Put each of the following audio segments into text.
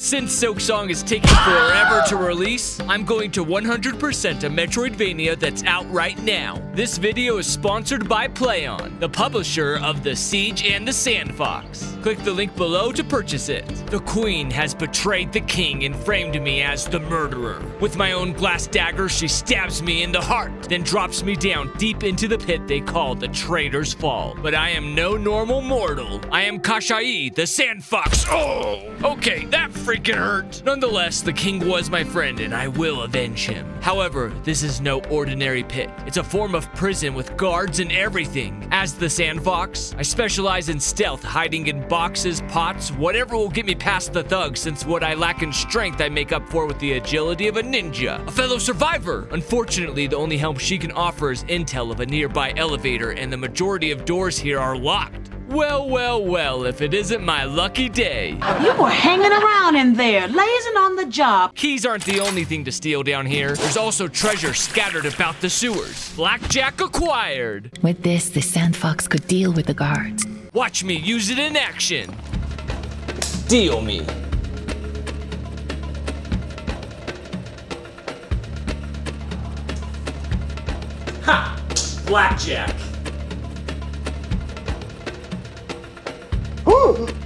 Since Silksong is taking forever to release, I'm going to 100% a Metroidvania that's out right now. This video is sponsored by PlayOn, the publisher of The Siege and the Sandfox. Click the link below to purchase it. The queen has betrayed the king and framed me as the murderer. With my own glass dagger, she stabs me in the heart, then drops me down deep into the pit they call the Traitor's Fall. But I am no normal mortal. I am Kashai, the Sandfox. Oh, okay, that freaking hurt. Nonetheless, the king was my friend and I will avenge him. However, this is no ordinary pit. It's a form of prison with guards and everything. As the Sandfox, I specialize in stealth, hiding in boxes, pots, whatever will get me past the thugs, since what I lack in strength I make up for with the agility of a ninja, a fellow survivor. Unfortunately, the only help she can offer is intel of a nearby elevator, and the majority of doors here are locked. Well, if it isn't my lucky day. You were hanging around in there, lazing on the job. Keys aren't the only thing to steal down here. There's also treasure scattered about the sewers. Blackjack acquired. With this, the Sandfox could deal with the guards. Watch me use it in action. Deal me. Ha! Blackjack.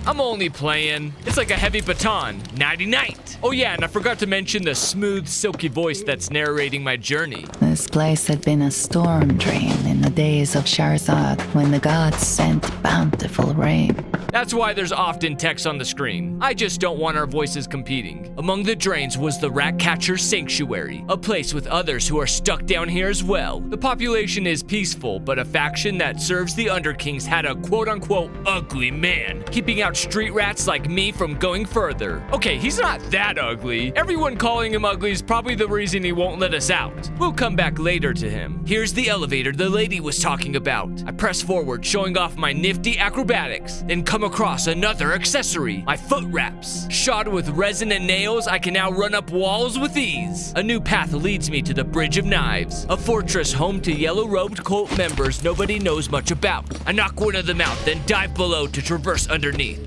I'm only playing. It's like a heavy baton. Nighty-night. Oh yeah, and I forgot to mention the smooth, silky voice that's narrating my journey. This place had been a storm drain in the days of Sharzad, when the gods sent bountiful rain. That's why there's often text on the screen. I just don't want our voices competing. Among the drains was the Ratcatcher Sanctuary, a place with others who are stuck down here as well. The population is peaceful, but a faction that serves the Underkings had a quote-unquote ugly man, keeping out street rats like me from going further. Okay, he's not that ugly. Everyone calling him ugly is probably the reason he won't let us out. We'll come back later to him. Here's the elevator the lady was talking about. I press forward, showing off my nifty acrobatics, then come across another accessory, my foot wraps. Shod with resin and nails, I can now run up walls with ease. A new path leads me to the Bridge of Knives, a fortress home to yellow-robed cult members nobody knows much about. I knock one of them out, then dive below to traverse underneath.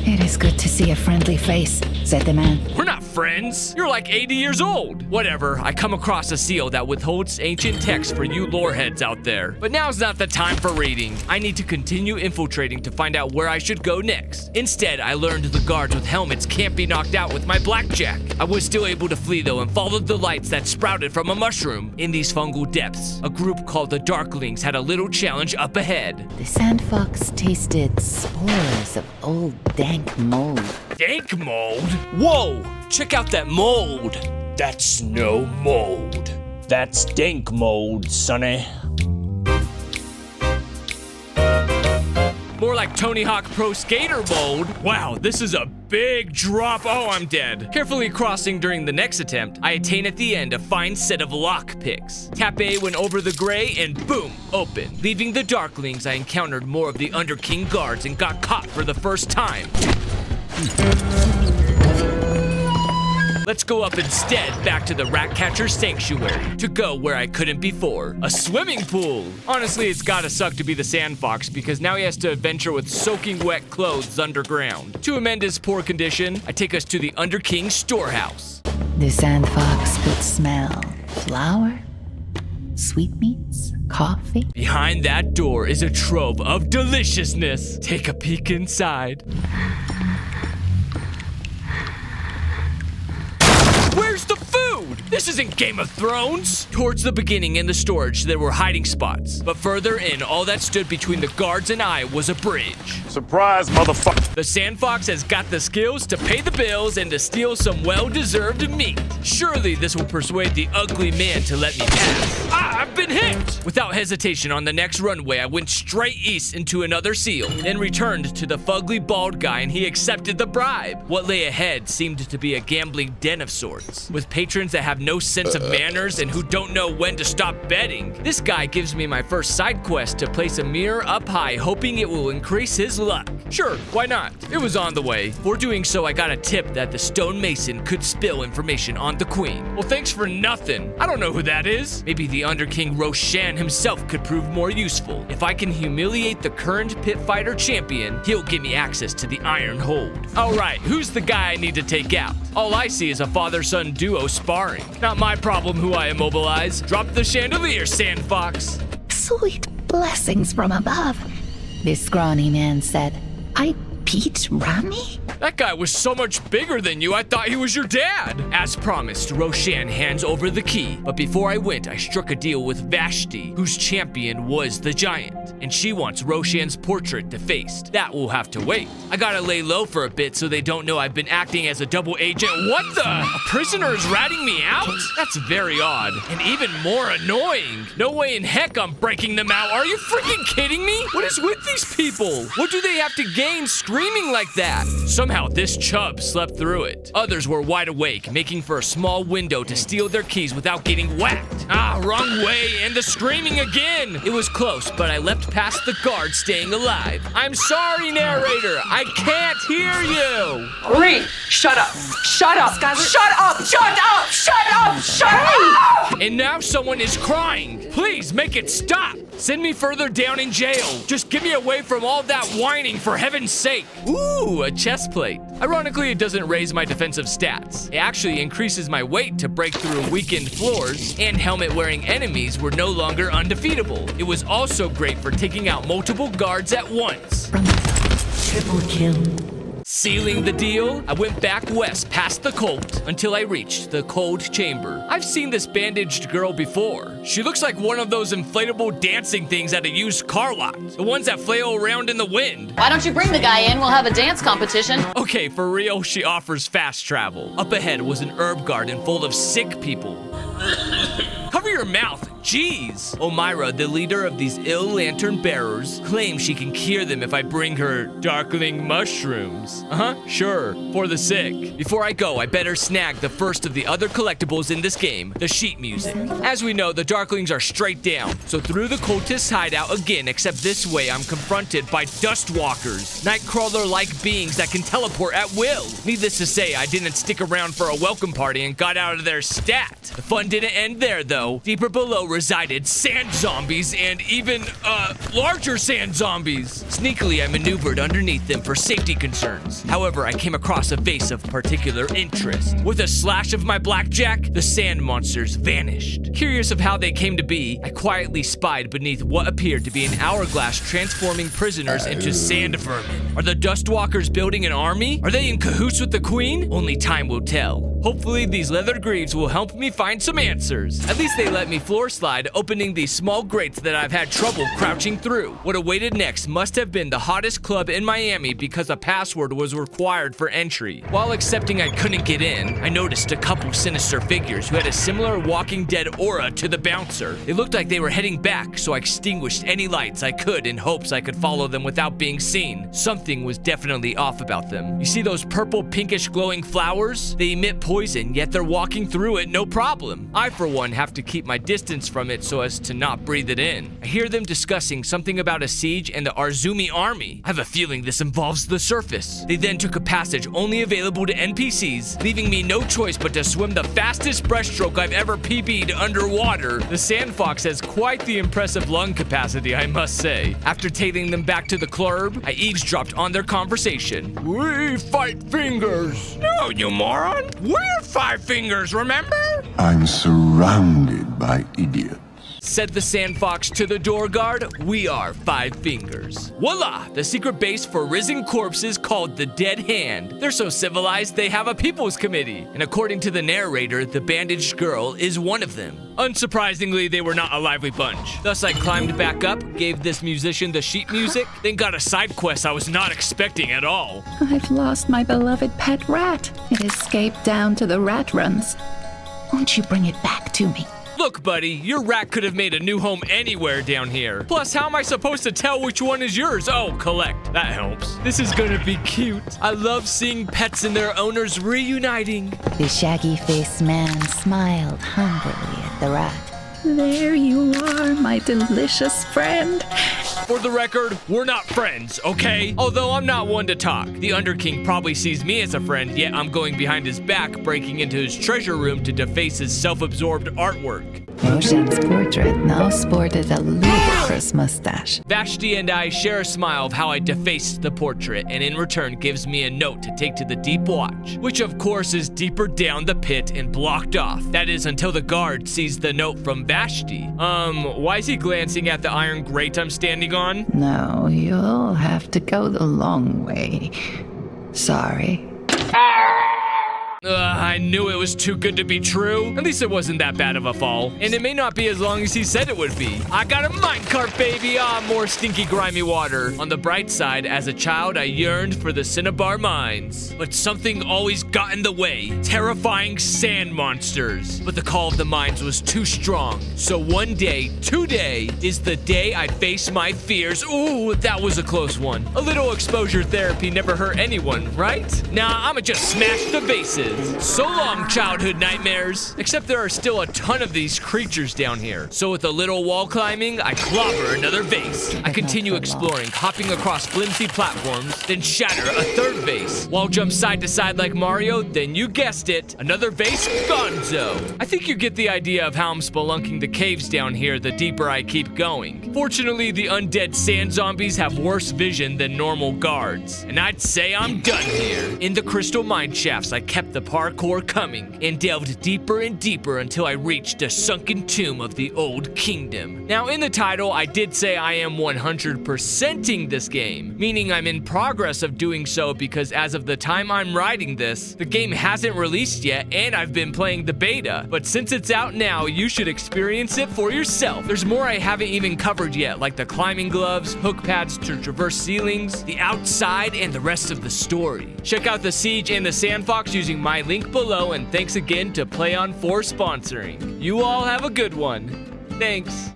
It is good to see a friendly face, said the man. We're not friends. You're like 80 years old. Whatever, I come across a seal that withholds ancient text for you loreheads out there. But now's not the time for reading. I need to continue infiltrating to find out where I should go next. Instead, I learned the guards with helmets can't be knocked out with my blackjack. I was still able to flee though and followed the lights that sprouted from a mushroom. In these fungal depths, a group called the Darklings had a little challenge up ahead. The Sandfox tasted spores of old dank mold. Dank mold? Whoa! Check out that mold! That's no mold. That's dank mold, sonny. More like Tony Hawk Pro Skater mold. Wow, this is a big drop. Oh, I'm dead. Carefully crossing during the next attempt, I attain at the end a fine set of lock picks. Tap A when over the gray and boom, open. Leaving the Darklings, I encountered more of the Underking guards and got caught for the first time. Let's go up instead back to the Ratcatcher Sanctuary to go where I couldn't before, a swimming pool. Honestly, it's gotta suck to be the Sandfox because now he has to adventure with soaking wet clothes underground. To amend his poor condition, I take us to the Underking storehouse. The Sandfox could smell flour, sweetmeats, coffee. Behind that door is a trove of deliciousness. Take a peek inside. Where's the food? This isn't Game of Thrones. Towards the beginning in the storage, there were hiding spots. But further in, all that stood between the guards and I was a bridge. Surprise, motherfucker. The Sandfox has got the skills to pay the bills and to steal some well-deserved meat. Surely this will persuade the ugly man to let me pass. Ah, I've been hit! Without hesitation, on the next runway, I went straight east into another seal, then returned to the fugly bald guy and he accepted the bribe. What lay ahead seemed to be a gambling den of sorts, with patrons that have no sense of manners and who don't know when to stop betting. This guy gives me my first side quest to place a mirror up high, hoping it will increase his luck. Sure, why not? It was on the way. For doing so, I got a tip that the stonemason could spill information on the queen. Well, thanks for nothing. I don't know who that is. Maybe the Underking Roshan himself could prove more useful. If I can humiliate the current pit fighter champion, he'll give me access to the Iron Hold. All right, who's the guy I need to take out? All I see is a father-son duo sparring. Not my problem who I immobilize. Drop the chandelier, Sand Fox. Sweet blessings from above, this scrawny man said. I beat Rami? That guy was so much bigger than you, I thought he was your dad. As promised, Roshan hands over the key. But before I went, I struck a deal with Vashti, whose champion was the giant. And she wants Roshan's portrait defaced. That will have to wait. I gotta lay low for a bit so they don't know I've been acting as a double agent. What the? A prisoner is ratting me out? That's very odd. And even more annoying. No way in heck I'm breaking them out. Are you freaking kidding me? What is with these people? What do they have to gain screaming like that? Somehow this chub slept through it. Others were wide awake, making for a small window to steal their keys without getting whacked. Ah, wrong way, and the screaming again. It was close, but I leapt past the guard, staying alive. I'm sorry, narrator. I can't hear you. Reed, shut up. Shut up. Shut up. Shut up. Shut up. Shut up. And now someone is crying. Please make it stop. Send me further down in jail. Just get me away from all that whining, for heaven's sake. Ooh, a chest plate. Ironically, it doesn't raise my defensive stats. It actually increases my weight to break through weakened floors, and helmet-wearing enemies were no longer undefeatable. It was also great for taking out multiple guards at once. Triple kill. Sealing the deal, I went back west past the cult until I reached the cold chamber. I've seen this bandaged girl before. She looks like one of those inflatable dancing things at a used car lot. The ones that flail around in the wind. Why don't you bring the guy in? We'll have a dance competition. Okay, for real, she offers fast travel. Up ahead was an herb garden full of sick people. Cover your mouth, jeez. Omira, the leader of these ill lantern bearers, claims she can cure them if I bring her darkling mushrooms. Sure, for the sick. Before I go, I better snag the first of the other collectibles in this game, the sheet music. As we know, the darklings are straight down, so through the cultist's hideout again, except this way I'm confronted by dustwalkers, nightcrawler-like beings that can teleport at will. Needless to say, I didn't stick around for a welcome party and got out of their stat. The fun didn't end there, though. Deeper below resided sand zombies and even, larger sand zombies. Sneakily, I maneuvered underneath them for safety concerns. However, I came across a vase of particular interest. With a slash of my blackjack, the sand monsters vanished. Curious of how they came to be, I quietly spied beneath what appeared to be an hourglass transforming prisoners into sand vermin. Are the Dustwalkers building an army? Are they in cahoots with the queen? Only time will tell. Hopefully, these leather greaves will help me find some answers. At least they let me floor slide, opening these small grates that I've had trouble crouching through. What awaited next must have been the hottest club in Miami because a password was required for entry. While accepting I couldn't get in, I noticed a couple sinister figures who had a similar Walking Dead aura to the bouncer. It looked like they were heading back, so I extinguished any lights I could in hopes I could follow them without being seen. Something was definitely off about them. You see those purple pinkish glowing flowers? They emit poison, yet they're walking through it no problem. I, for one, have to keep my distance from it so as to not breathe it in. I hear them discussing something about a siege and the Arzumi army. I have a feeling this involves the surface. They then took a passage only available to NPCs, leaving me no choice but to swim the fastest breaststroke I've ever PB'd underwater. The Sand Fox has quite the impressive lung capacity, I must say. After tailing them back to the club, I eavesdropped on their conversation. We fight fingers. No, you moron. We're Five Fingers, remember? I'm surrounded by idiots. Said the Sand Fox to the door guard, we are Five Fingers. Voila! The secret base for risen corpses called the Dead Hand. They're so civilized they have a people's committee. And according to the narrator, the bandaged girl is one of them. Unsurprisingly, they were not a lively bunch. Thus, I climbed back up, gave this musician the sheet music, then got a side quest I was not expecting at all. I've lost my beloved pet rat. It escaped down to the rat runs. Won't you bring it back to me? Look, buddy, your rat could have made a new home anywhere down here. Plus, how am I supposed to tell which one is yours? Oh, collect. That helps. This is gonna be cute. I love seeing pets and their owners reuniting. The shaggy-faced man smiled hungrily at the rat. There you are, my delicious friend. For the record, we're not friends, okay? Although I'm not one to talk. The Underking probably sees me as a friend, yet I'm going behind his back, breaking into his treasure room to deface his self-absorbed artwork. Ocean's portrait now sported a ludicrous mustache. Vashti and I share a smile of how I defaced the portrait, and in return gives me a note to take to the Deep Watch, which of course is deeper down the pit and blocked off. That is until the guard sees the note from Vashti. Why is he glancing at the iron grate I'm standing on? No, you'll have to go the long way. Sorry. I knew it was too good to be true. At least it wasn't that bad of a fall. And it may not be as long as he said it would be. I got a minecart, baby! Ah, more stinky, grimy water. On the bright side, as a child, I yearned for the Cinnabar mines. But something always got in the way. Terrifying sand monsters. But the call of the mines was too strong. So one day, today, is the day I face my fears. Ooh, that was a close one. A little exposure therapy never hurt anyone, right? Nah, I'ma just smash the vases. So long, childhood nightmares. Except there are still a ton of these creatures down here. So with a little wall climbing, I clobber another vase. I continue exploring, hopping across flimsy platforms, then shatter a third vase. Wall jump side to side like Mario, then you guessed it, another vase gonzo. I think you get the idea of how I'm spelunking the caves down here the deeper I keep going. Fortunately, the undead sand zombies have worse vision than normal guards. And I'd say I'm done here. In the crystal mine shafts, I kept the parkour coming and delved deeper and deeper until I reached the sunken tomb of the old kingdom. Now in the title, I did say I am 100%ing this game, meaning I'm in progress of doing so because as of the time I'm writing this, the game hasn't released yet and I've been playing the beta. But since it's out now, you should experience it for yourself. There's more I haven't even covered yet, like the climbing gloves, hook pads to traverse ceilings, the outside, and the rest of the story. Check out the Siege and the Sandfox using my link below, and thanks again to PlayOn for sponsoring. You all have a good one. Thanks.